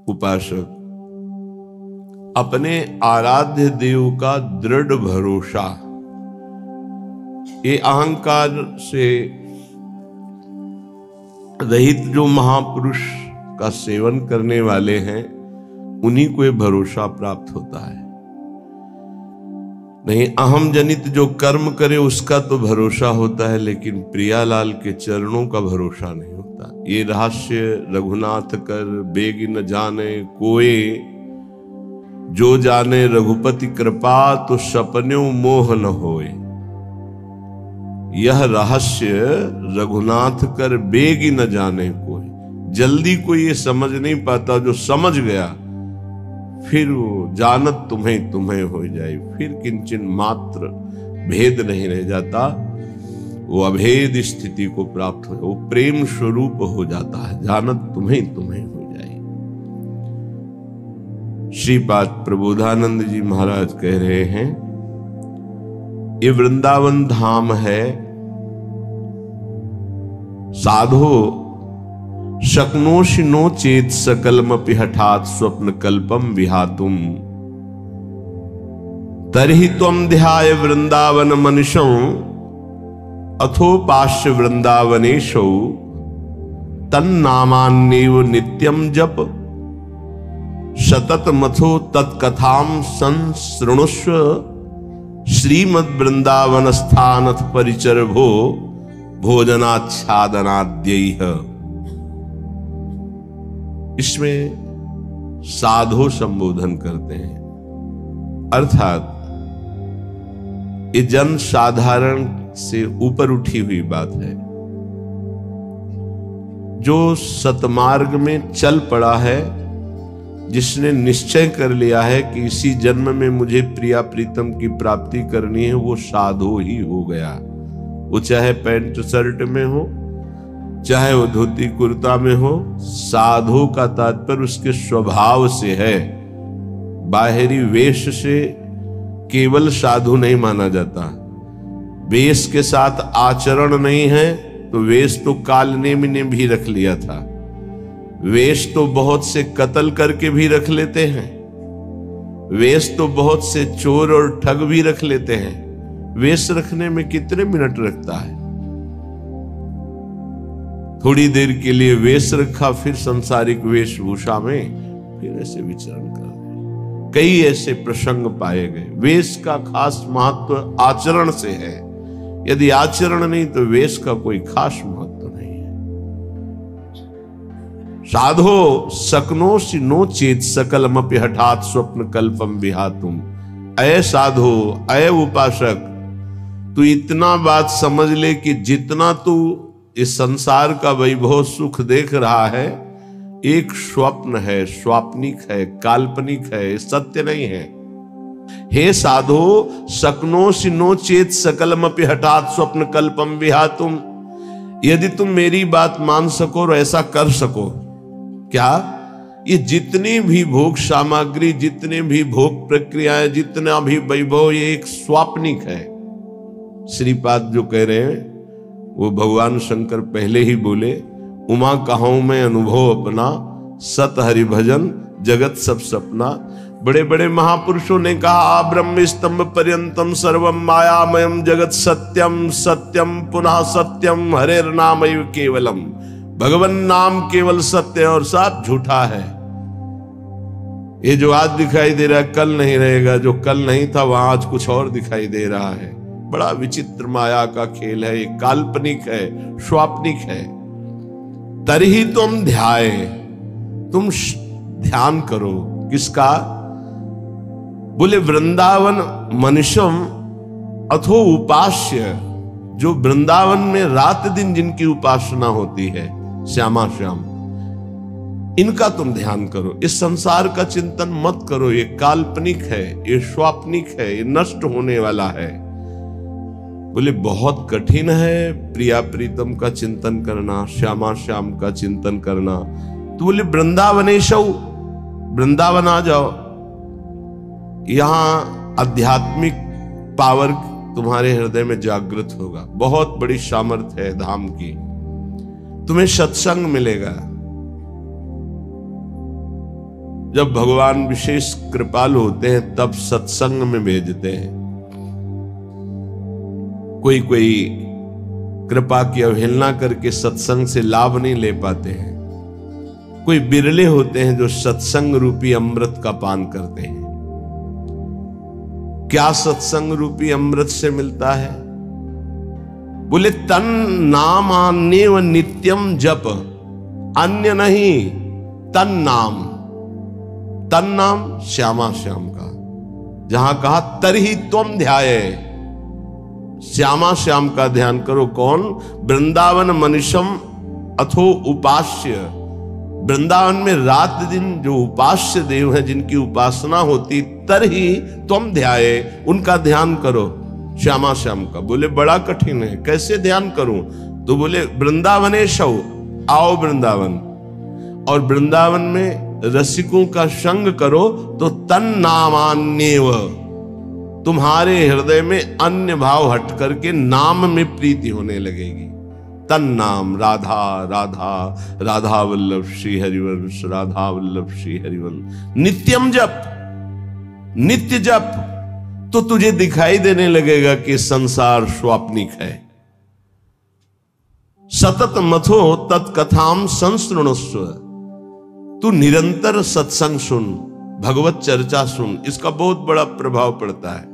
उपासक अपने आराध्य देव का दृढ़ भरोसा, ये अहंकार से रहित जो महापुरुष का सेवन करने वाले हैं, उन्हीं को ये भरोसा प्राप्त होता है। नहीं, अहम जनित जो कर्म करे उसका तो भरोसा होता है, लेकिन प्रियालाल के चरणों का भरोसा नहीं होता। ये रहस्य रघुनाथ कर बेग न जाने कोय, जो जाने रघुपति कृपा तो सपन्यों मोह न होए। यह रहस्य रघुनाथ कर बेग न जाने कोई, जल्दी कोई ये समझ नहीं पाता। जो समझ गया फिर वो जानत तुम्हें तुम्हें हो जाए, फिर किंचन मात्र भेद नहीं रह जाता, वो अभेद स्थिति को प्राप्त हो, वो प्रेम स्वरूप हो जाता है, जानत तुम्हें तुम्हें हो जाए। श्रीपाद प्रबोधानंद जी महाराज कह रहे हैं, ये वृंदावन धाम है, साधो शक्नोषि नो चेत सकलमपि हठात स्वप्न कल्पम विहातुम, तर्हि त्वं ध्याय वृंदावन मनुषं अथोपास्य वृंदावनेशौ, तन्नामान्येव नित्यं जप सतत मथो तत्कथां संसृणुष्व, श्रीमद् वृंदावन स्थानथ परिचर भो भोजनाच्छादनाद्यैः। इसमें साधो संबोधन करते हैं, अर्थात ये जन साधारण से ऊपर उठी हुई बात है। जो सतमार्ग में चल पड़ा है, जिसने निश्चय कर लिया है कि इसी जन्म में मुझे प्रिया प्रीतम की प्राप्ति करनी है, वो साधो ही हो गया। वो चाहे पैंट शर्ट में हो, चाहे वो धोती कुर्ता में हो, साधु का तात्पर्य उसके स्वभाव से है। बाहरी वेश से केवल साधु नहीं माना जाता। वेश के साथ आचरण नहीं है तो वेश तो कालनेमि ने भी रख लिया था। वेश तो बहुत से कत्ल करके भी रख लेते हैं। वेश तो बहुत से चोर और ठग भी रख लेते हैं। वेश रखने में कितने मिनट लगता है? थोड़ी देर के लिए वेश रखा, फिर संसारिक वेशभूषा में फिर ऐसे विचरण कर रहे। कई ऐसे प्रसंग पाए गए। वेश का खास महत्व आचरण से है। यदि आचरण नहीं तो वेश का कोई खास महत्व नहीं है। साधो सकनोषि नो चेत सकलमपि हठात स्वप्न कल्पम विहातुम। अय साधो, अय उपासक, तू इतना बात समझ ले कि जितना तू इस संसार का वैभव सुख देख रहा है, एक स्वप्न है, स्वाप्निक है, काल्पनिक है, सत्य नहीं है। हे साधो, सकनोषि नो चेत सकलमपि हठात स्वप्न कल्पम विहातुम। यदि तुम मेरी बात मान सको और ऐसा कर सको, क्या ये जितनी भी भोग सामग्री, जितने भी भोग प्रक्रियाएं, जितना भी वैभव, ये एक स्वाप्निक है। श्रीपाद जो कह रहे हैं वो भगवान शंकर पहले ही बोले, उमा कहूं मैं अनुभव अपना, सत हरि भजन जगत सब सपना। बड़े बड़े महापुरुषों ने कहा, ब्रह्म स्तंभ पर्यंतम सर्वम मायामयम जगत सत्यम सत्यम पुनः सत्यम हरेर नामैव केवलम। भगवान नाम केवल सत्य और सब झूठा है। ये जो आज दिखाई दे रहा है कल नहीं रहेगा, जो कल नहीं था वहां आज कुछ और दिखाई दे रहा है। बड़ा विचित्र माया का खेल है, ये काल्पनिक है, स्वाप्निक है। तर्हि तुम ध्याय, तुम ध्यान करो। किसका? बोले वृंदावन मनुष्यम अथो उपास्य, जो वृंदावन में रात दिन जिनकी उपासना होती है, श्यामा श्याम, इनका तुम ध्यान करो। इस संसार का चिंतन मत करो, ये काल्पनिक है, ये स्वाप्निक है, ये नष्ट होने वाला है। बोले बहुत कठिन है प्रिया प्रीतम का चिंतन करना, श्यामा श्याम का चिंतन करना। तो बोले वृंदावनेशौ, वृंदावन आ जाओ, यहां आध्यात्मिक पावर तुम्हारे हृदय में जागृत होगा। बहुत बड़ी सामर्थ्य है धाम की। तुम्हें सत्संग मिलेगा, जब भगवान विशेष कृपालु होते हैं तब सत्संग में भेजते हैं। कोई कोई कृपा की अवहेलना करके सत्संग से लाभ नहीं ले पाते हैं। कोई बिरले होते हैं जो सत्संग रूपी अमृत का पान करते हैं। क्या सत्संग रूपी अमृत से मिलता है? बोले तन नाम आन्य व नित्यम जप, अन्य नहीं, तन नाम। तन नाम श्यामा श्याम का, जहां कहा तरही तुम ध्याये, श्यामा श्याम का ध्यान करो। कौन? वृंदावन मनुष्यम अथो उपास्य। वृंदावन में रात दिन जो उपास्य देव हैं, जिनकी उपासना होती, तरही तुम ध्याये, उनका ध्यान करो, श्यामा श्याम का। बोले बड़ा कठिन है, कैसे ध्यान करूं? तो बोले वृंदावनेशौ, आओ वृंदावन, और वृंदावन में रसिकों का संग करो तो तन नामान्येव, तुम्हारे हृदय में अन्य भाव हट करके नाम में प्रीति होने लगेगी। तन नाम राधा राधा, राधा वल्लभ श्री हरिवंश, राधा वल्लभ श्री हरिवंश। नित्यम जप, नित्य जप, तो तुझे दिखाई देने लगेगा कि संसार स्वाप्निक है। सतत मथो तत्कथाम संसृणुस्व, तू निरंतर सत्संग सुन, भगवत चर्चा सुन। इसका बहुत बड़ा प्रभाव पड़ता है।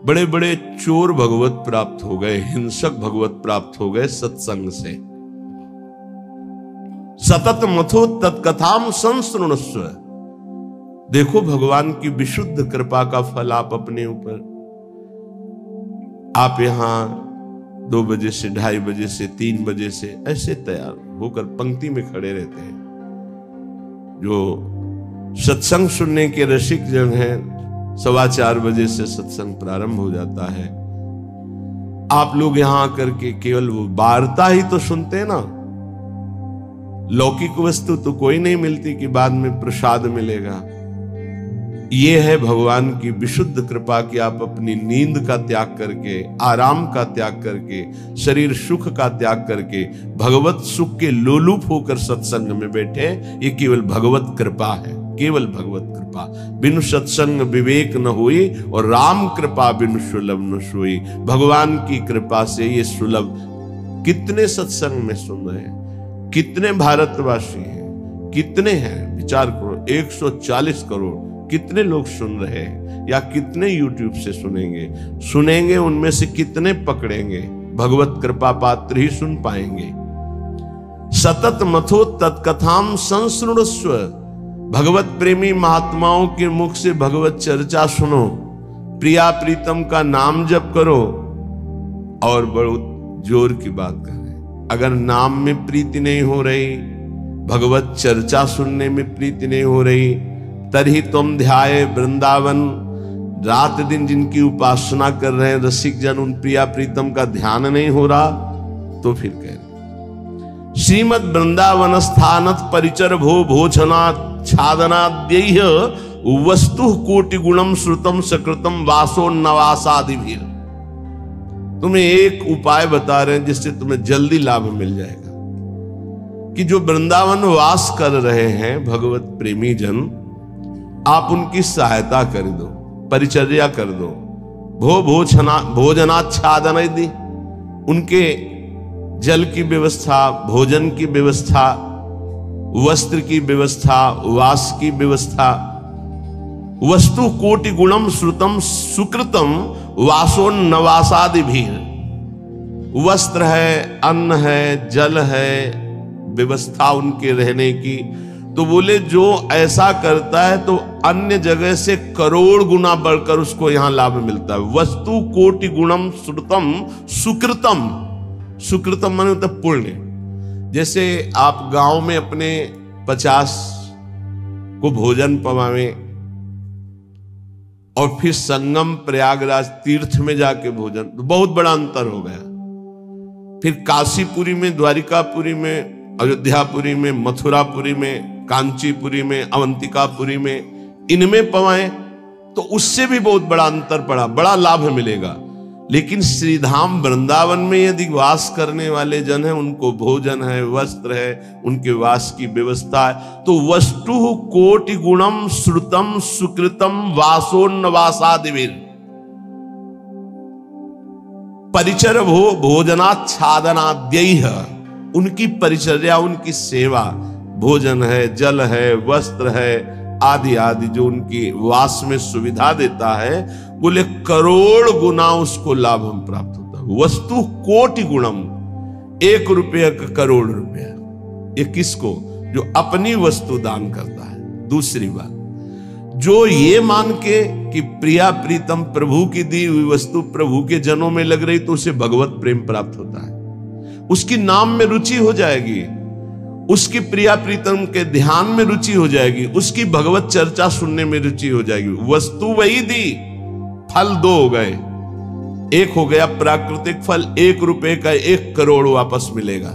बड़े बड़े चोर भगवत प्राप्त हो गए, हिंसक भगवत प्राप्त हो गए सत्संग से। सतत मथो तत्कथाम संसृणुस्व, देखो भगवान की विशुद्ध कृपा का फल आप अपने ऊपर। आप यहां 2 बजे से 2:30 बजे से 3 बजे से ऐसे तैयार होकर पंक्ति में खड़े रहते हैं। जो सत्संग सुनने के रसिक जन हैं, 4:15 बजे से सत्संग प्रारंभ हो जाता है। आप लोग यहां आकर के केवल वो वार्ता ही तो सुनते हैं ना, लौकिक वस्तु तो कोई नहीं मिलती कि बाद में प्रसाद मिलेगा। ये है भगवान की विशुद्ध कृपा कि आप अपनी नींद का त्याग करके, आराम का त्याग करके, शरीर सुख का त्याग करके भगवत सुख के लोलुप होकर सत्संग में बैठे। ये केवल भगवत कृपा है, केवल भगवत कृपा। बिनु सत्संग विवेक न हुई, और राम कृपा बिनु सुलभ न सोई। भगवान की कृपा से ये सुलभ। कितने सत्संग में सुन रहे हैं, कितने भारतवासी हैं, कितने हैं? विचार करो, 140 करोड़ कितने लोग सुन रहे हैं, या कितने यूट्यूब से सुनेंगे, उनमें से कितने पकड़ेंगे? भगवत कृपा पात्र ही सुन पाएंगे। सतत मथो तत्कथाम संसृणुस्व, भगवत प्रेमी महात्माओं के मुख से भगवत चर्चा सुनो, प्रिया प्रीतम का नाम जप करो। और बहुत जोर की बात कर रहे हैं, अगर नाम में प्रीति नहीं हो रही, भगवत चर्चा सुनने में प्रीति नहीं हो रही, तरही तुम ध्याये वृंदावन। रात दिन जिनकी उपासना कर रहे हैं रसिक जन, उन प्रिया प्रीतम का ध्यान नहीं हो रहा, तो फिर कह रहे श्रीमद वृंदावन स्थानत परिचर भो भोजना छादनाद्यैः वस्तु कोटि गुणम श्रुतम सकृतम वासो नवासादिभिर। तुम्हें एक उपाय बता रहे हैं जिससे तुम्हें जल्दी लाभ मिल जाएगा, कि जो वृंदावन वास कर रहे हैं भगवत प्रेमी जन, आप उनकी सहायता कर दो, परिचर्या कर दो। भोजनाच्छादन दी, उनके जल की व्यवस्था, भोजन की व्यवस्था, वस्त्र की व्यवस्था, वास की व्यवस्था। वस्तु कोटि गुणम श्रुतम सुकृतम वासो नवासादिभिर। वस्त्र है, अन्न है, जल है, व्यवस्था उनके रहने की। तो बोले जो ऐसा करता है तो अन्य जगह से करोड़ गुना बढ़कर उसको यहां लाभ मिलता है। वस्तु कोटि गुणम श्रुतम सुकृतम, सुकृतम माने होता पुण्य। जैसे आप गांव में अपने 50 को भोजन पवावे और फिर संगम प्रयागराज तीर्थ में जाके भोजन, तो बहुत बड़ा अंतर हो गया। फिर काशीपुरी में, द्वारिकापुरी में, अयोध्यापुरी में, मथुरापुरी में, कांचीपुरी में, अवंतिकापुरी में, इनमें पवाएं तो उससे भी बहुत बड़ा अंतर पड़ा, बड़ा लाभ मिलेगा। लेकिन श्रीधाम वृंदावन में यदि वास करने वाले जन हैं, उनको भोजन है, वस्त्र है, उनके वास की व्यवस्था है, तो वस्तु कोटि गुणम श्रुतम सुकृतम वासोन्नवासादिवीर परिचर भोजनाच्छादनाद्यैः, उनकी परिचर्या, उनकी सेवा, भोजन है, जल है, वस्त्र है आदि आदि जो उनकी वास में सुविधा देता है, बोले करोड़ गुना उसको लाभ हम प्राप्त होता है। वस्तु कोटि गुणम, 1 रुपया का करोड़ रुपया। ये किसको? जो अपनी वस्तु दान करता है। दूसरी बात, जो ये मान के कि प्रिया प्रीतम प्रभु की दी हुई वस्तु प्रभु के जनों में लग रही, तो उसे भगवत प्रेम प्राप्त होता है, उसकी नाम में रुचि हो जाएगी, उसकी प्रिया प्रीतम के ध्यान में रुचि हो जाएगी, उसकी भगवत चर्चा सुनने में रुचि हो जाएगी। वस्तु वही दी, फल 2 हो गए। एक हो गया प्राकृतिक फल, 1 रुपए का 1 करोड़ वापस मिलेगा,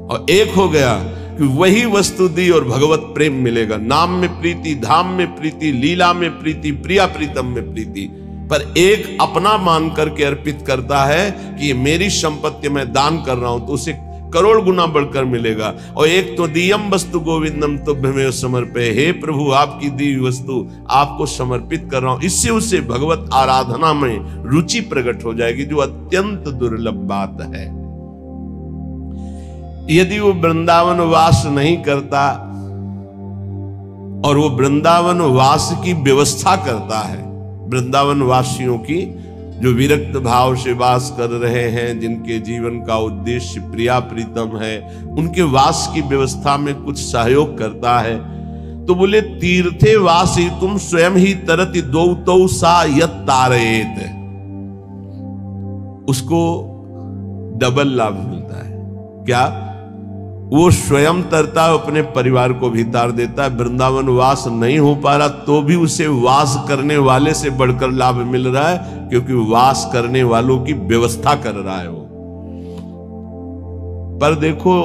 और एक हो गया कि वही वस्तु दी और भगवत प्रेम मिलेगा। नाम में प्रीति, धाम में प्रीति, लीला में प्रीति, प्रिया प्रीतम में प्रीति। पर एक अपना मान करके अर्पित करता है कि ये मेरी संपत्ति मैं दान कर रहा हूं, तो उसे करोड़ गुना बढ़कर मिलेगा। और एक तो दियम वस्तु गोविंदम तुभ्यमेव समर्पये, हे प्रभु आपकी दी हुई वस्तु आपको समर्पित कर रहा हूं, इससे उसे भगवत आराधना में रुचि प्रकट हो जाएगी, जो अत्यंत दुर्लभ बात है। यदि वो वृंदावन वास नहीं करता और वो वृंदावन वास की व्यवस्था करता है, वृंदावन वासियों की जो विरक्त भाव से वास कर रहे हैं, जिनके जीवन का उद्देश्य प्रिया प्रीतम है, उनके वास की व्यवस्था में कुछ सहयोग करता है, तो बोले तीर्थे वासी तुम स्वयं ही तरति दौतौ सा यत तारयेत, उसको डबल लाभ मिलता है। क्या? वो स्वयं तरता है, अपने परिवार को भी तार देता है। वृंदावन वास नहीं हो पा रहा तो भी उसे वास करने वाले से बढ़कर लाभ मिल रहा है, क्योंकि वास करने वालों की व्यवस्था कर रहा है वो। पर देखो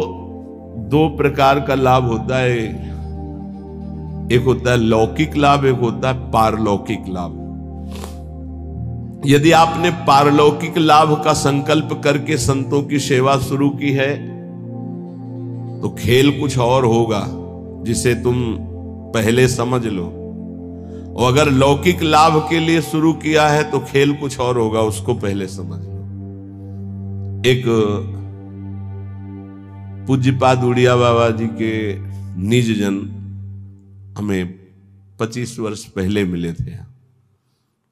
2 प्रकार का लाभ होता है, एक होता है लौकिक लाभ, एक होता है पारलौकिक लाभ। यदि आपने पारलौकिक लाभ का संकल्प करके संतों की सेवा शुरू की है, तो खेल कुछ और होगा जिसे तुम पहले समझ लो, और अगर लौकिक लाभ के लिए शुरू किया है तो खेल कुछ और होगा, उसको पहले समझ लो। एक पूज्यपाद उड़िया बाबा जी के निज जन हमें 25 वर्ष पहले मिले थे,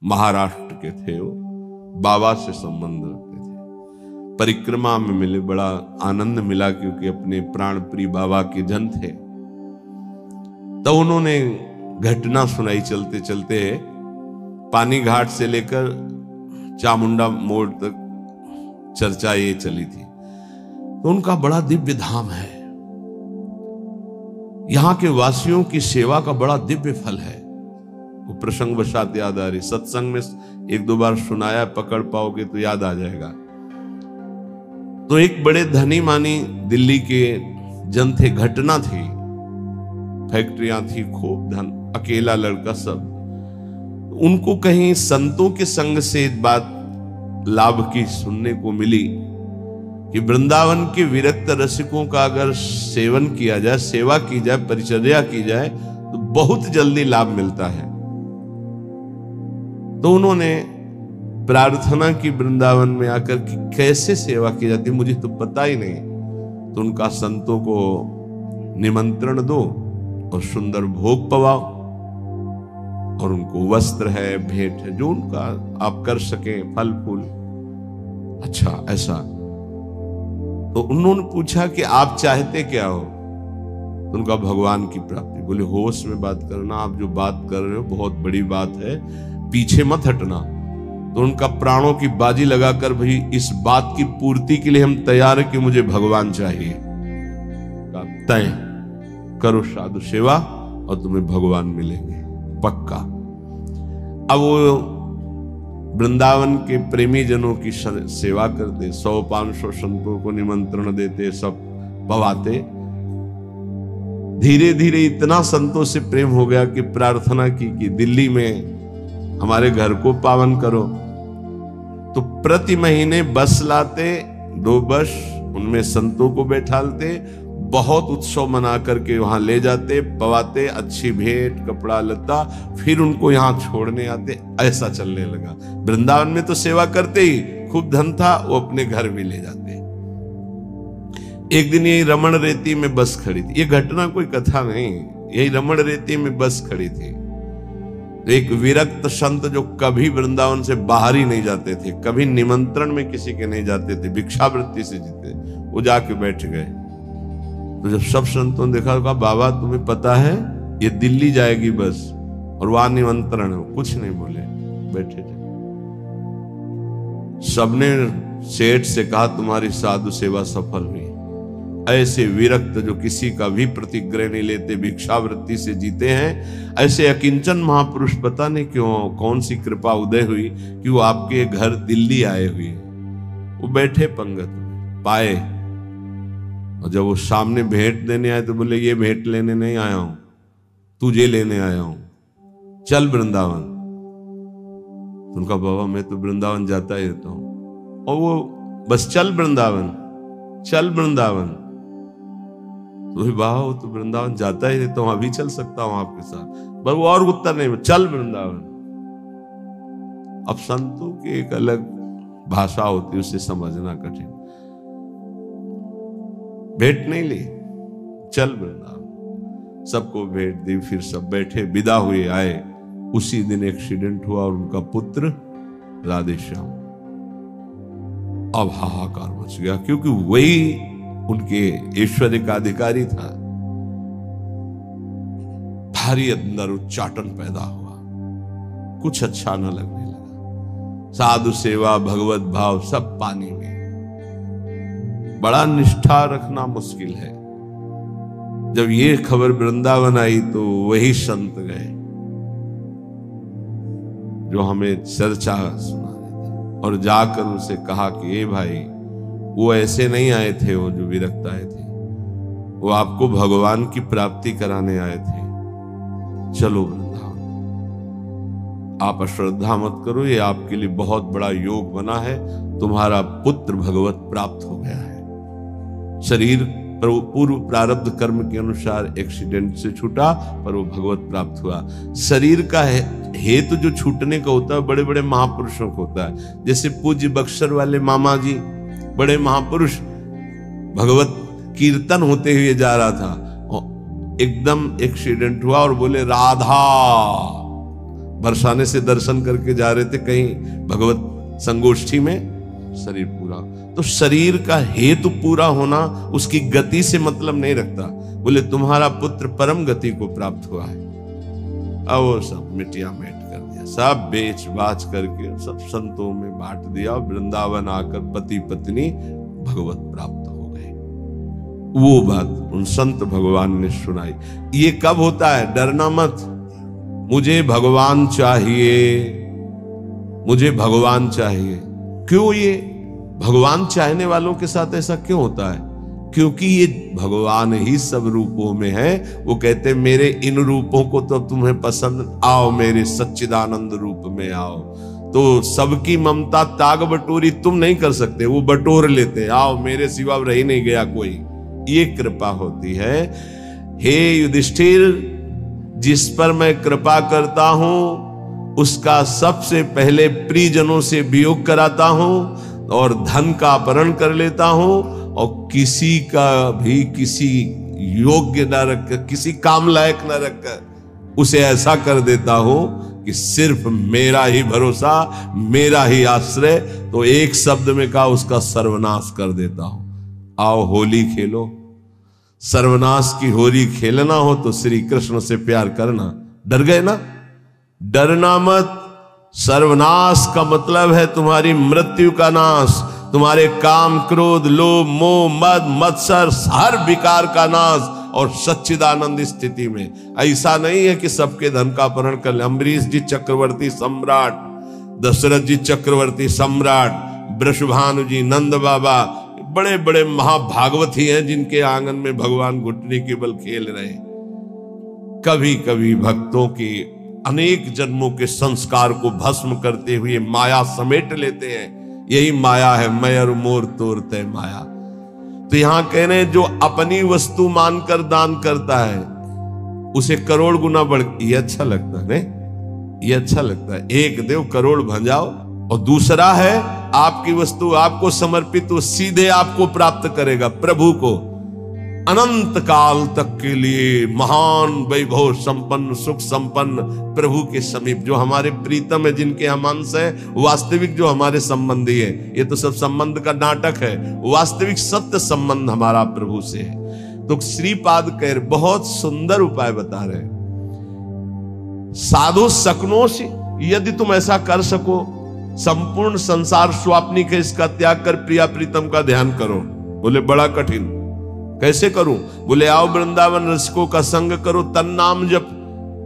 महाराष्ट्र के थे वो, बाबा से संबंध रखते थे, परिक्रमा में मिले, बड़ा आनंद मिला क्योंकि अपने प्राण प्रिय बाबा के जन थे। तो उन्होंने घटना सुनाई चलते चलते, पानी घाट से लेकर चामुंडा मोड़ तक चर्चा ये चली थी। तो उनका बड़ा दिव्य धाम है, यहां के वासियों की सेवा का बड़ा दिव्य फल है। वो प्रसंग वशात याद आ रही, सत्संग में 1-2 बार सुनाया, पकड़ पाओगे तो याद आ जाएगा। तो एक बड़े धनी मानी दिल्ली के जन थे, घटना थी, फैक्ट्रियां थी, खूब धन, अकेला लड़का सब। उनको कहीं संतों के संग से एक बात लाभ की सुनने को मिली कि वृंदावन के विरक्त रसिकों का अगर सेवन किया जाए, सेवा की जाए, परिचर्या की जाए, तो बहुत जल्दी लाभ मिलता है। तो उन्होंने प्रार्थना की वृंदावन में आकर कि कैसे सेवा की जाती, मुझे तो पता ही नहीं। तो उनका संतों को निमंत्रण दो और सुंदर भोग पवाओ, और उनको वस्त्र है, भेंट है, जो उनका आप कर सके, फल फूल। अच्छा ऐसा। तो उन्होंने पूछा कि आप चाहते क्या हो? तो उनका भगवान की प्राप्ति। बोले होश में बात करना, आप जो बात कर रहे हो बहुत बड़ी बात है, पीछे मत हटना। तो उनका प्राणों की बाजी लगाकर, भाई इस बात की पूर्ति के लिए हम तैयार है कि मुझे भगवान चाहिए, तय करो साधु सेवा और तुम्हें भगवान मिलेंगे पक्का। अब वो वृंदावन के प्रेमी जनों की सेवा करते, 100-500 संतों को निमंत्रण देते, सब पवाते। धीरे धीरे इतना संतों से प्रेम हो गया कि प्रार्थना की कि दिल्ली में हमारे घर को पावन करो। तो प्रति महीने बस लाते, 2 बस, उनमें संतों को बैठालते, बहुत उत्सव मना करके वहां ले जाते, पवाते, अच्छी भेंट कपड़ा लता, फिर उनको यहां छोड़ने आते। ऐसा चलने लगा। वृंदावन में तो सेवा करते ही, खूब धन था, वो अपने घर भी ले जाते। एक दिन यही रमण रेती में बस खड़ी थी, ये घटना कोई कथा नहीं, यही रमण रेती में बस खड़ी थी। एक विरक्त संत जो कभी वृंदावन से बाहर ही नहीं जाते थे, कभी निमंत्रण में किसी के नहीं जाते थे, भिक्षावृत्ति से जीते, वो जाके बैठ गए। तो जब सब संतों ने देखा, कहा बाबा तुम्हें पता है ये दिल्ली जाएगी बस और वहां निमंत्रण है। कुछ नहीं बोले, बैठे थे। सबने सेठ से कहा तुम्हारी साधु सेवा सफल हुई। ऐसे विरक्त जो किसी का भी प्रतिग्रह नहीं लेते, भिक्षावृत्ति से जीते हैं, ऐसे अकिंचन महापुरुष पता नहीं क्यों, कौन सी कृपा उदय हुई कि वो आपके घर दिल्ली आए हुए। वो बैठे पंगत में, पाए, और जब वो सामने भेंट देने आए तो बोले ये भेंट लेने नहीं आया हूं, तुझे लेने आया हूं, चल वृंदावन। तो उनका बाबा मैं तो वृंदावन जाता ही रहता हूं। और वो बस चल वृंदावन, चल वृंदावन। तो बाबा वो तो वृंदावन जाता ही रहता हूं, अभी चल सकता हूं आपके साथ। पर वो और उत्तर नहीं, चल वृंदावन। अब संतों की एक अलग भाषा होती है, उसे समझना कठिन। भेंट नहीं ली, चल वृंदावन। सबको भेंट दी, फिर सब बैठे, विदा हुए, आए। उसी दिन एक्सीडेंट हुआ और उनका पुत्र राधेश्याम। अब हाहाकार मच गया, क्योंकि वही उनके ऐश्वर्य का अधिकारी था। भारी अंदर उच्चाटन पैदा हुआ, कुछ अच्छा न लगने लगा। साधु सेवा, भगवत भाव सब पानी में। बड़ा निष्ठा रखना मुश्किल है। जब ये खबर वृंदावन आई तो वही संत गए जो हमें चर्चा सुना रहे थे, और जाकर उसे कहा कि ए भाई, वो ऐसे नहीं आए थे, वो जो विरक्त आए थे, वो आपको भगवान की प्राप्ति कराने आए थे। चलो वृंदावन, आप अश्रद्धा मत करो, ये आपके लिए बहुत बड़ा योग बना है। तुम्हारा पुत्र भगवत प्राप्त हो गया है। शरीर पूर्व प्रारब्ध कर्म के अनुसार एक्सीडेंट से छूटा, पर वो भगवत प्राप्त हुआ। शरीर का हेतु जो छूटने का होता है बड़े बड़े महापुरुषों को होता है। जैसे पूज्य बक्सर वाले मामा जी, बड़े महापुरुष, भगवत कीर्तन होते हुए जा रहा था, एकदम एक्सीडेंट हुआ और बोले राधा, बरसाने से दर्शन करके जा रहे थे कहीं भगवत संगोष्ठी में, शरीर पूरा। तो शरीर का हेतु पूरा होना उसकी गति से मतलब नहीं रखता। बोले तुम्हारा पुत्र परम गति को प्राप्त हुआ है। अब वो सब मिटिया मेट कर दिया, सब बेच बाच करके सब संतों में बांट दिया। वृंदावन आकर पति पत्नी भगवत प्राप्त हो गए। वो बात उन संत भगवान ने सुनाई। ये कब होता है? डरना मत, मुझे भगवान चाहिए, मुझे भगवान चाहिए। क्यों ये भगवान चाहने वालों के साथ ऐसा क्यों होता है? क्योंकि ये भगवान ही सब रूपों में है। वो कहते मेरे इन रूपों को तो तुम्हें पसंद, आओ मेरे सच्चिदानंद रूप में आओ। तो सबकी ममता ताग बटोरी तुम नहीं कर सकते, वो बटोर लेते, आओ मेरे सिवा रह नहीं गया कोई। ये कृपा होती है। हे युधिष्ठिर, जिस पर मैं कृपा करता हूं उसका सबसे पहले प्रियजनों से वियोग कराता हूं और धन का अपहरण कर लेता हूं, और किसी का भी किसी योग्य न रखकर, किसी काम लायक न रखकर उसे ऐसा कर देता हूं कि सिर्फ मेरा ही भरोसा, मेरा ही आश्रय। तो एक शब्द में कहा, उसका सर्वनाश कर देता हूं। आओ होली खेलो। सर्वनाश की होली खेलना हो तो श्री कृष्ण से प्यार करना। डर गए ना? डरना मत। सर्वनाश का मतलब है तुम्हारी मृत्यु का नाश, तुम्हारे काम, क्रोध, लोभ, मोह, मद, मत्सर, हर विकार का नाश। और सच्चिदानंद स्थिति में ऐसा नहीं है कि सबके धन का अपहरण कर ले। अम्बरीश जी चक्रवर्ती सम्राट, दशरथ जी चक्रवर्ती सम्राट, वृषभानु जी, नंद बाबा, बड़े बड़े महाभागवती हैं जिनके आंगन में भगवान घुटने के बल खेल रहे। कभी कभी भक्तों की अनेक जन्मों के संस्कार को भस्म करते हुए माया समेट लेते हैं। यही माया है, मैं और मोर तोर तय माया। तो यहां कह रहे हैं जो अपनी वस्तु मानकर दान करता है उसे करोड़ गुना बढ़, ये अच्छा लगता है, ये अच्छा लगता है। एक देव करोड़ भंजाओ, और दूसरा है आपकी वस्तु आपको समर्पित, वो सीधे आपको प्राप्त करेगा प्रभु को, अनंत काल तक के लिए महान वैभव संपन्न सुख संपन्न प्रभु के समीप। जो हमारे प्रीतम है, जिनके हम अंश है, वास्तविक जो हमारे संबंधी है, ये तो सब संबंध का नाटक है, वास्तविक सत्य संबंध हमारा प्रभु से है। तो श्रीपाद कह बहुत सुंदर उपाय बता रहे, साधु सकनोषि, यदि तुम ऐसा कर सको, संपूर्ण संसार स्वाप्निक है, इसका त्याग कर प्रिया प्रीतम का ध्यान करो। बोले बड़ा कठिन, कैसे करूं? बोले आओ वृंदावन रसिकों का संग करो, तन नाम जप,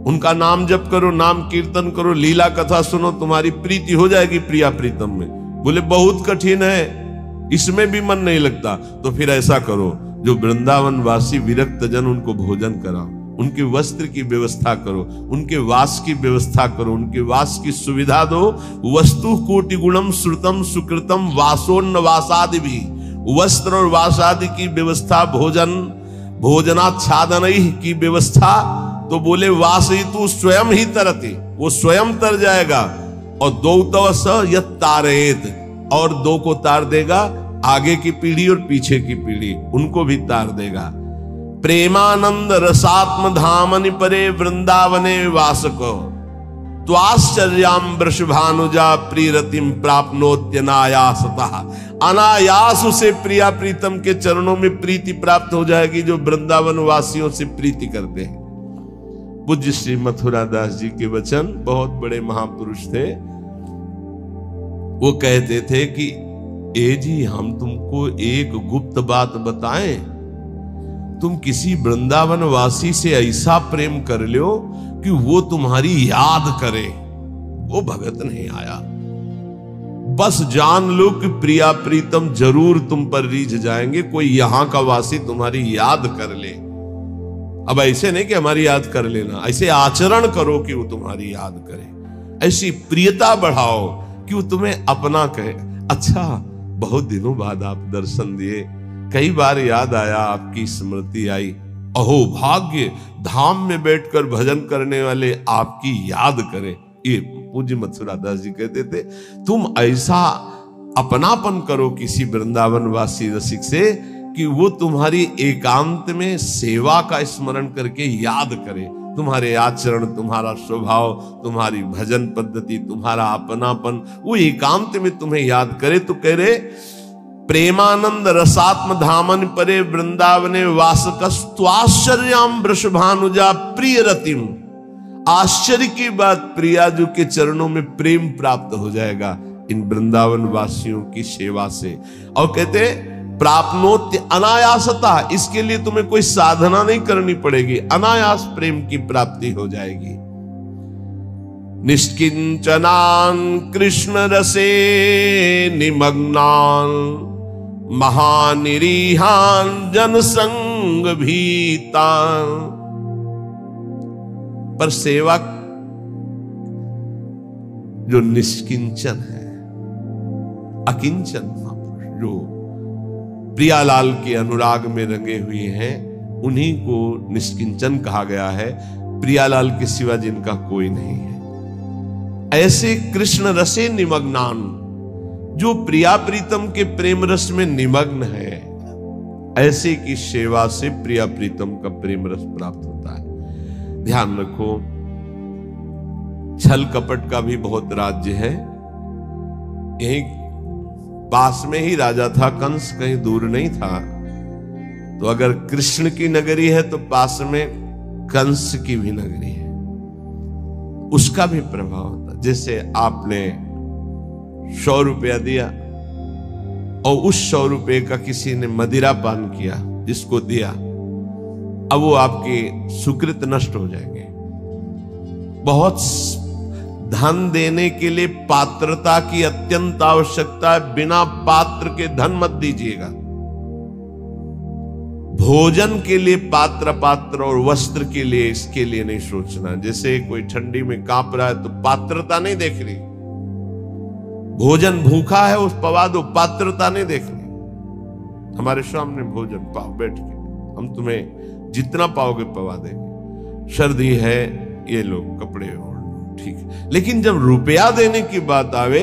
उनका नाम जप करो, नाम कीर्तन करो, लीला कथा सुनो, तुम्हारी प्रीति हो जाएगी प्रिया प्रीतम में। बोले बहुत कठिन है, इसमें भी मन नहीं लगता। तो फिर ऐसा करो, जो वृंदावन वासी विरक्त जन, उनको भोजन कराओ, उनके वस्त्र की व्यवस्था करो, उनके वास की व्यवस्था करो, उनके वास की सुविधा दो। वस्तु कोटि गुणम श्रुतम सुकृतम वासोन्न वासादि भी, वस्त्र और वास आदि की व्यवस्था, भोजन भोजनाच्छादन की व्यवस्था। तो बोले वास ही तू स्वयं ही तरते, वो स्वयं तर जाएगा। और दो तवस यत तारेत, और दो को तार देगा, आगे की पीढ़ी और पीछे की पीढ़ी, उनको भी तार देगा। प्रेमानंद रसात्म धामनि परे वृंदावने वासको, त्वाश्चर्याम वृषभानुजा प्रीरतिम प्राप्नोत्यनायासतः, अनायास उसे प्रिया प्रीतम के चरणों में प्रीति प्राप्त हो जाएगी, जो वृंदावन वासियों से प्रीति करते हैं। पूज्य श्री मथुरा दास जी के वचन, बहुत बड़े महापुरुष थे, वो कहते थे कि ए जी हम तुमको एक गुप्त बात बताएं, तुम किसी वृंदावन वासी से ऐसा प्रेम कर लो कि वो तुम्हारी याद करे, वो भगत नहीं आया, बस जान लो कि प्रिया प्रीतम जरूर तुम पर रीझ जाएंगे, कोई यहां का वासी तुम्हारी याद कर ले। अब ऐसे नहीं कि हमारी याद कर लेना, ऐसे आचरण करो कि वो तुम्हारी याद करे, ऐसी प्रियता बढ़ाओ कि वो तुम्हें अपना कहे। अच्छा, बहुत दिनों बाद आप दर्शन दिए, कई बार याद आया, आपकी स्मृति आई, अहो भाग्य, धाम में बैठकर भजन करने वाले आपकी याद करें। ये पूज्य मथुरा दास जी कहते थे, तुम ऐसा अपनापन करो किसी वृंदावन वासी रसिक से कि वो तुम्हारी एकांत में सेवा का स्मरण करके याद करे, तुम्हारे आचरण, तुम्हारा स्वभाव, तुम्हारी भजन पद्धति, तुम्हारा अपनापन, वो एकांत में तुम्हें याद करे। तो कह रहे प्रेमानंद रसात्म धामन परे वृंदावने वासकस्त्वाश्चर्याम वृषभानुजा प्रिय रतिम, आश्चर्य की बात, प्रियाजू के चरणों में प्रेम प्राप्त हो जाएगा इन वृंदावन वासियों की सेवा से। और कहते प्राप्नोत्य अनायासता, इसके लिए तुम्हें कोई साधना नहीं करनी पड़ेगी, अनायास प्रेम की प्राप्ति हो जाएगी। निष्किंचनान कृष्ण रसे निमग्नान महानिरीहान जनसंग भीतान। पर सेवा जो निष्किंचन है, अकिंचन महापुरुष, जो प्रियालाल के अनुराग में रंगे हुए हैं, उन्हीं को निष्किंचन कहा गया है, प्रियालाल के सिवा जिनका कोई नहीं है। ऐसे कृष्ण रसे निमग्नान, जो प्रिया प्रीतम के प्रेम रस में निमग्न है, ऐसे की सेवा से प्रिया प्रीतम का प्रेम रस प्राप्त होता है। ध्यान रखो, छल कपट का भी बहुत राज्य है। यही पास में ही राजा था कंस, कहीं दूर नहीं था। तो अगर कृष्ण की नगरी है तो पास में कंस की भी नगरी है, उसका भी प्रभाव होता। जैसे आपने 100 रुपया दिया और उस 100 रुपये का किसी ने मदिरा पान किया, जिसको दिया, अब वो आपके सुकृत नष्ट हो जाएंगे। बहुत धन देने के लिए पात्रता की अत्यंत आवश्यकता है, बिना पात्र के धन मत दीजिएगा। भोजन के लिए पात्र और वस्त्र के लिए, इसके लिए नहीं सोचना। जैसे कोई ठंडी में कांप रहा है तो पात्रता नहीं देख रही, भोजन भूखा है उस पवा दो, पात्रता नहीं देखनी। हमारे सामने भोजन पाओ बैठ के, हम तुम्हें जितना पाओगे पवा देंगे। सर्दी है, ये लोग कपड़े ओढ़ लो, ठीक है। लेकिन जब रुपया देने की बात आवे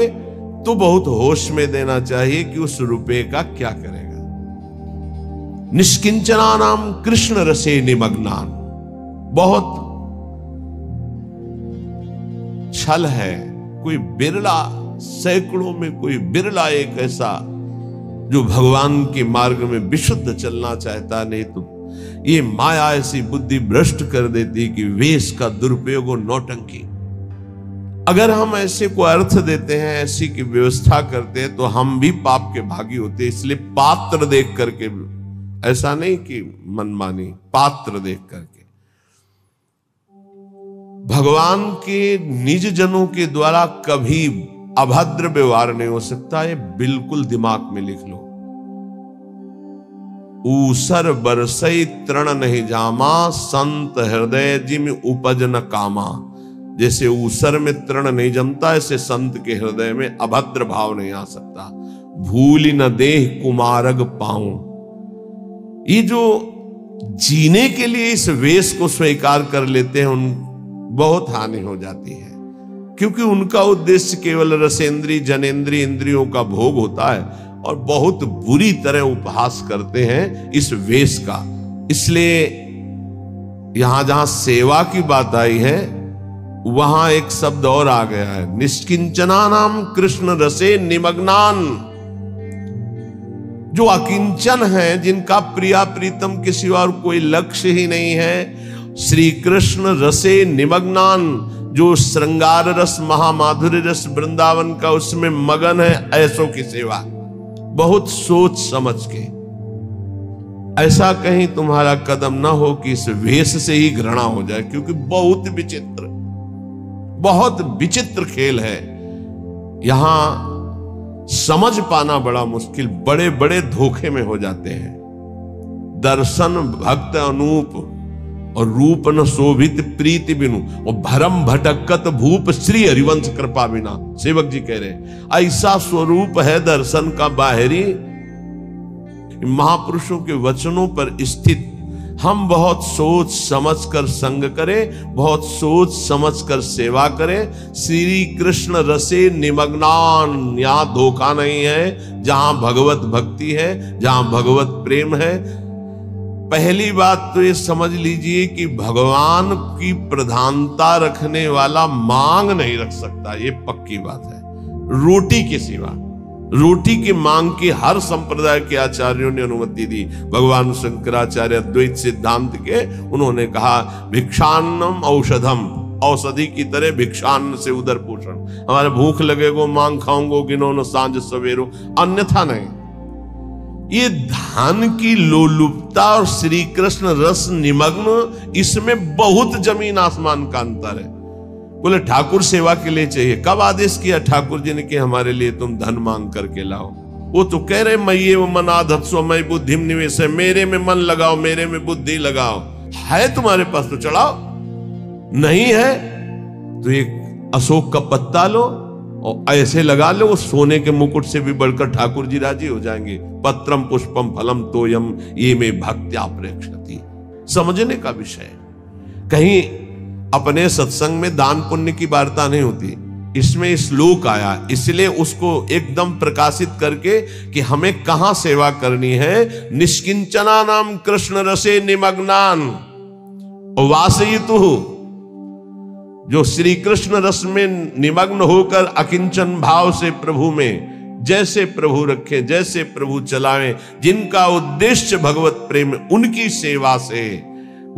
तो बहुत होश में देना चाहिए कि उस रुपये का क्या करेगा। निष्किंचना नाम कृष्ण रसे निमग्नान, बहुत छल है। कोई बिरला, सैकड़ों में कोई बिरला एक ऐसा जो भगवान के मार्ग में विशुद्ध चलना चाहता, नहीं तो ये माया ऐसी बुद्धि भ्रष्ट कर देती कि वेश का दुरुपयोग और नौटंकी। अगर हम ऐसे को अर्थ देते हैं, ऐसी की व्यवस्था करते हैं, तो हम भी पाप के भागी होते। इसलिए पात्र देख करके, ऐसा नहीं कि मनमानी, पात्र देख करके। भगवान के निज जनों के द्वारा कभी अभद्र व्यवहार नहीं हो सकता, ये बिल्कुल दिमाग में लिख लो। ऊसर बरसई तृण नहीं जामा, संत हृदय जिम उपज न कामा। जैसे ऊसर में तृण नहीं जमता, ऐसे संत के हृदय में अभद्र भाव नहीं आ सकता। भूल न देह कुमारग पाऊं, ये जो जीने के लिए इस वेश को स्वीकार कर लेते हैं, उन बहुत हानि हो जाती है। क्योंकि उनका उद्देश्य केवल रसेंद्री जनेंद्री इंद्रियों का भोग होता है, और बहुत बुरी तरह उपहास करते हैं इस वेश का। इसलिए यहां जहां सेवा की बात आई है, वहां एक शब्द और आ गया है, निष्किंचना नाम कृष्ण रसे निमग्नान। जो अकिंचन है, जिनका प्रिया प्रीतम के सिवा और कोई लक्ष्य ही नहीं है, श्री कृष्ण रसे निमग्नान, जो श्रृंगार रस महामाधुर्य रस वृंदावन का उसमें मगन है, ऐसों की सेवा बहुत सोच समझ के। ऐसा कहीं तुम्हारा कदम ना हो कि इस वेश से ही घृणा हो जाए, क्योंकि बहुत विचित्र खेल है। यहां समझ पाना बड़ा मुश्किल, बड़े बड़े धोखे में हो जाते हैं। दर्शन भक्त अनूप और रूप न शोभित प्रीति बिनु, और भरम भटकत भूप श्री हरिवंश कृपा बिना। सेवक जी कह रहे ऐसा स्वरूप है दर्शन का बाहरी, महापुरुषों के वचनों पर स्थित। हम बहुत सोच समझ कर संग करें, बहुत सोच समझ कर सेवा करें। श्री कृष्ण रसे निमग्नान, यहां धोखा नहीं है। जहां भगवत भक्ति है, जहां भगवत प्रेम है, पहली बात तो ये समझ लीजिए कि भगवान की प्रधानता रखने वाला मांग नहीं रख सकता, ये पक्की बात है। रोटी के सिवा, रोटी की मांग की हर संप्रदाय के आचार्यों ने अनुमति दी। भगवान शंकराचार्य अद्वैत सिद्धांत के, उन्होंने कहा भिक्षान्नम औषधम, औषधि की तरह भिक्षान्न से उदर पोषण। हमारे भूख लगेगो मांग खाऊंगो गिनो सांझ सवेरो, अन्यथा नहीं। ये धन की लोलुपता और श्री कृष्ण रस निमग्न, इसमें बहुत जमीन आसमान का अंतर है। बोले ठाकुर सेवा के लिए चाहिए, कब आदेश किया ठाकुर जी ने कि हमारे लिए तुम धन मांग करके लाओ? वो तो कह रहे मये मन आधत्सो मई बुद्धि निवेश है, मेरे में मन लगाओ, मेरे में बुद्धि लगाओ। है तुम्हारे पास तो चढ़ाओ, नहीं है तो एक अशोक का पत्ता लो और ऐसे लगा लो, वो सोने के मुकुट से भी बढ़कर ठाकुर जी राजी हो जाएंगे। पत्रम पुष्पम फलम तोयम ये में भक्त्या प्रेक्षति। समझने का विषय, कहीं अपने सत्संग में दान पुण्य की वार्ता नहीं होती, इसमें श्लोक आया, इसलिए उसको एकदम प्रकाशित करके कि हमें कहां सेवा करनी है। निष्किंचना नाम कृष्ण रसे निमग्नान वासयितु, जो श्री कृष्ण रस में निमग्न होकर अकिंचन भाव से प्रभु में जैसे प्रभु रखे, जैसे प्रभु चलावे, जिनका उद्देश्य भगवत प्रेम, उनकी सेवा से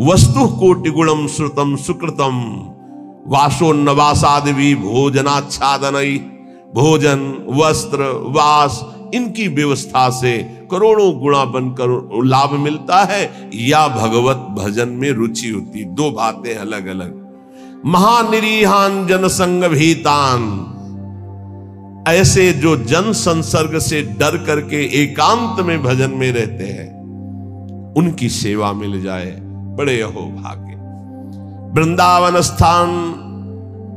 वस्तु कोटि गुणम श्रुतम सुकृतम वासोन्नवासादि भोजनाच्छादनई, भोजन वस्त्र वास इनकी व्यवस्था से करोड़ों गुणा बनकर लाभ मिलता है, या भगवत भजन में रुचि होती। दो बातें अलग अलग। महानिरीहान जनसंग भीतान, ऐसे जो जन संसर्ग से डर करके एकांत में भजन में रहते हैं, उनकी सेवा मिल जाए, बड़े अहो भाग्य। वृंदावन स्थान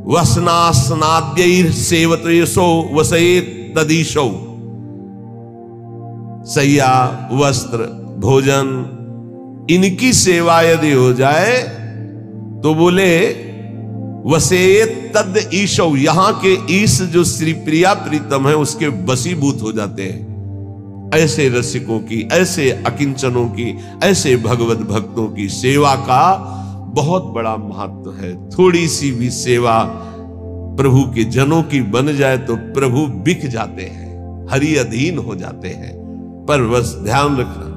वसनासनाद्यैर सेवतेशो वसेत तदीशो। सैया, वस्त्र, भोजन, इनकी सेवा यदि हो जाए तो बोले वसेत तद ईशो, यहां के ईश जो श्री प्रिया प्रीतम है उसके वशीभूत हो जाते हैं। ऐसे रसिकों की, ऐसे अकिंचनों की, ऐसे भगवत भक्तों की सेवा का बहुत बड़ा महत्व है। थोड़ी सी भी सेवा प्रभु के जनों की बन जाए तो प्रभु बिक जाते हैं, हरि अधीन हो जाते हैं। पर बस ध्यान रखना,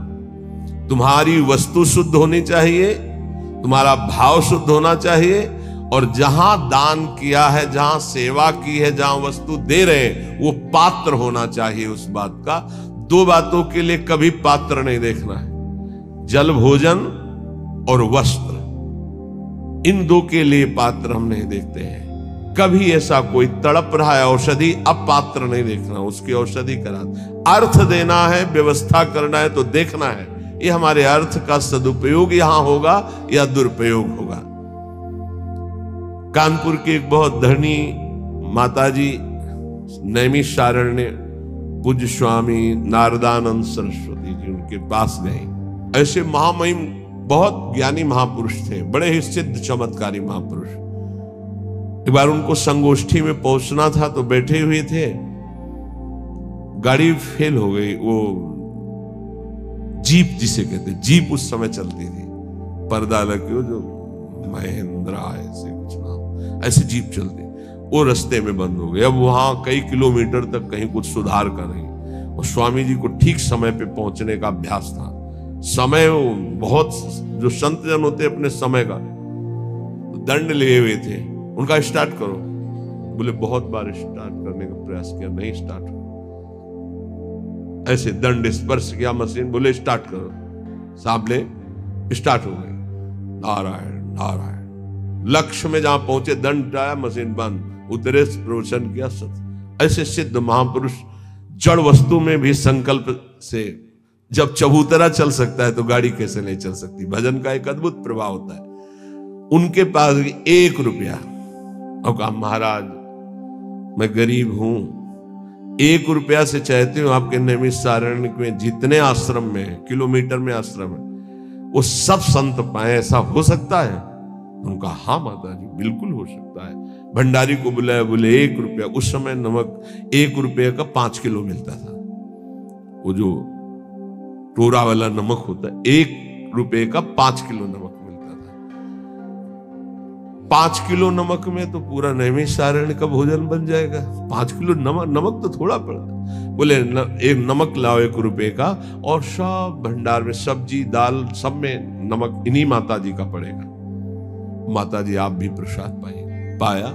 तुम्हारी वस्तु शुद्ध होनी चाहिए, तुम्हारा भाव शुद्ध होना चाहिए, और जहां दान किया है, जहां सेवा की है, जहां वस्तु दे रहे हैं, वो पात्र होना चाहिए उस बात का। दो बातों के लिए कभी पात्र नहीं देखना है, जल, भोजन और वस्त्र, इन दो के लिए पात्र हम नहीं देखते हैं। कभी ऐसा कोई तड़प रहा है औषधि, अब पात्र नहीं देखना, उसकी औषधि करा। अर्थ देना है, व्यवस्था करना है तो देखना है ये हमारे अर्थ का सदुपयोग यहां होगा या दुरुपयोग होगा। कानपुर की एक बहुत धनी माताजी नैमिषारण्य पूज्य स्वामी नारदानंद सरस्वती जी उनके पास गए। ऐसे महामहिम बहुत ज्ञानी महापुरुष थे, बड़े ही सिद्ध चमत्कारी महापुरुष। एक बार उनको संगोष्ठी में पहुंचना था तो बैठे हुए थे, गाड़ी फेल हो गई। वो जीप जिसे कहते, जीप उस समय चलती थी, पर्दा लगे जो महिंद्रा ऐसे कुछ नाम, ऐसे जीप चलती, वो रास्ते में बंद हो गई। अब वहां कई किलोमीटर तक कहीं कुछ सुधार कर रही, और स्वामी जी को ठीक समय पे पहुंचने का अभ्यास था। समय बहुत, जो संत जन होते अपने समय का तो दंड लिए हुए थे। उनका स्टार्ट करो, बोले बहुत बार स्टार्ट करने का प्रयास किया, नहीं स्टार्ट हो। ऐसे दंड स्पर्श किया मशीन, बोले स्टार्ट करो, सामने स्टार्ट हो गई। नारायण नारायण, लक्ष्य में जहां पहुंचे दंड आया, मशीन बंद, उतरे, प्रवचन किया। ऐसे सिद्ध महापुरुष जड़ वस्तु में भी संकल्प से, जब चबूतरा चल सकता है तो गाड़ी कैसे नहीं चल सकती। भजन का एक अद्भुत प्रभाव होता है। उनके पास 1 रुपया, और कहा महाराज मैं गरीब हूं, 1 रुपया से चाहती हूं आपके नैमिषारण्य में जितने आश्रम में, किलोमीटर में आश्रम है, वो सब संत पाए, ऐसा हो सकता है? उनका हाँ माता जी बिल्कुल हो सकता है। भंडारी को बुलाया, बोले 1 रुपया। उस समय नमक 1 रुपये का 5 किलो मिलता था, वो जो टोरा वाला नमक होता है, 1 रुपये का 5 किलो नमक मिलता था। 5 किलो नमक में तो पूरा नैमिषारण्य का भोजन बन जाएगा। 5 किलो नमक तो थोड़ा पड़ता। बोले एक नमक लाओ 1 रुपये का, और सब भंडार में सब्जी दाल सब में नमक इन्हीं माता जी का पड़ेगा। माता जी आप भी प्रसाद पाया।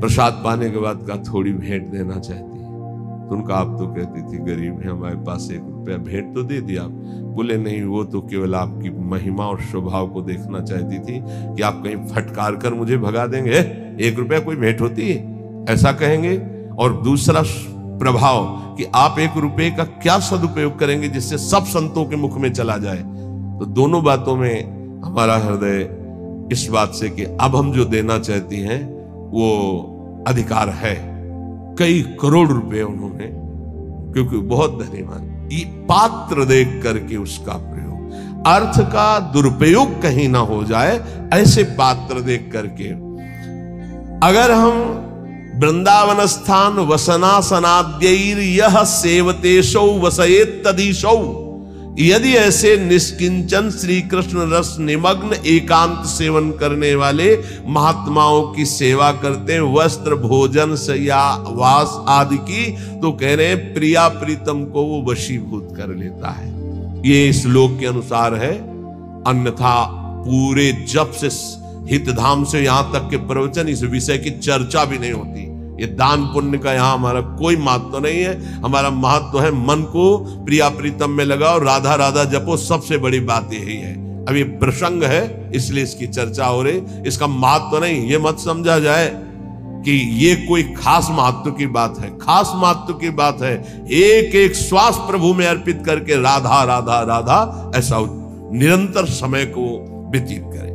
प्रसाद पाने के बाद का थोड़ी भेंट देना चाहती है, तो उनका आप तो कहती थी गरीब है, हमारे पास 1 रुपया, भेंट तो दे दिया। बोले नहीं, वो तो केवल आपकी महिमा और स्वभाव को देखना चाहती थी कि आप कहीं फटकार कर मुझे भगा देंगे, 1 रुपया कोई भेंट होती है, ऐसा कहेंगे। और दूसरा प्रभाव कि आप 1 रुपये का क्या सदुपयोग करेंगे जिससे सब संतों के मुख में चला जाए। तो दोनों बातों में हमारा हृदय इस बात से कि अब हम जो देना चाहती हैं वो अधिकार है। कई करोड़ रुपए उन्होंने, क्योंकि बहुत धन्यवाद, ये पात्र देख करके उसका प्रयोग, अर्थ का दुरुपयोग कहीं ना हो जाए, ऐसे पात्र देख करके। अगर हम वृंदावन स्थान वसनासनाद्यैर यह सेवतेशौ वसयेत तदीशौ, यदि ऐसे निष्किंचन श्री कृष्ण रस निमग्न एकांत सेवन करने वाले महात्माओं की सेवा करते हैं, वस्त्र भोजन शय्या वास आदि की, तो कह रहे हैं प्रिया प्रीतम को वो वशीभूत कर लेता है। ये श्लोक के अनुसार है, अन्यथा पूरे जप से हितधाम से यहां तक के प्रवचन, इस विषय की चर्चा भी नहीं होती। ये दान पुण्य का यहां हमारा कोई महत्व नहीं है। हमारा महत्व है मन को प्रिया प्रीतम में लगाओ, राधा राधा जपो, सबसे बड़ी बात यही है। अब ये प्रसंग है इसलिए इसकी चर्चा हो रही, इसका महत्व नहीं। ये मत समझा जाए कि ये कोई खास महत्व की बात है। खास महत्व की बात है, एक एक श्वास प्रभु में अर्पित करके राधा राधा राधा ऐसा निरंतर समय को व्यतीत करें।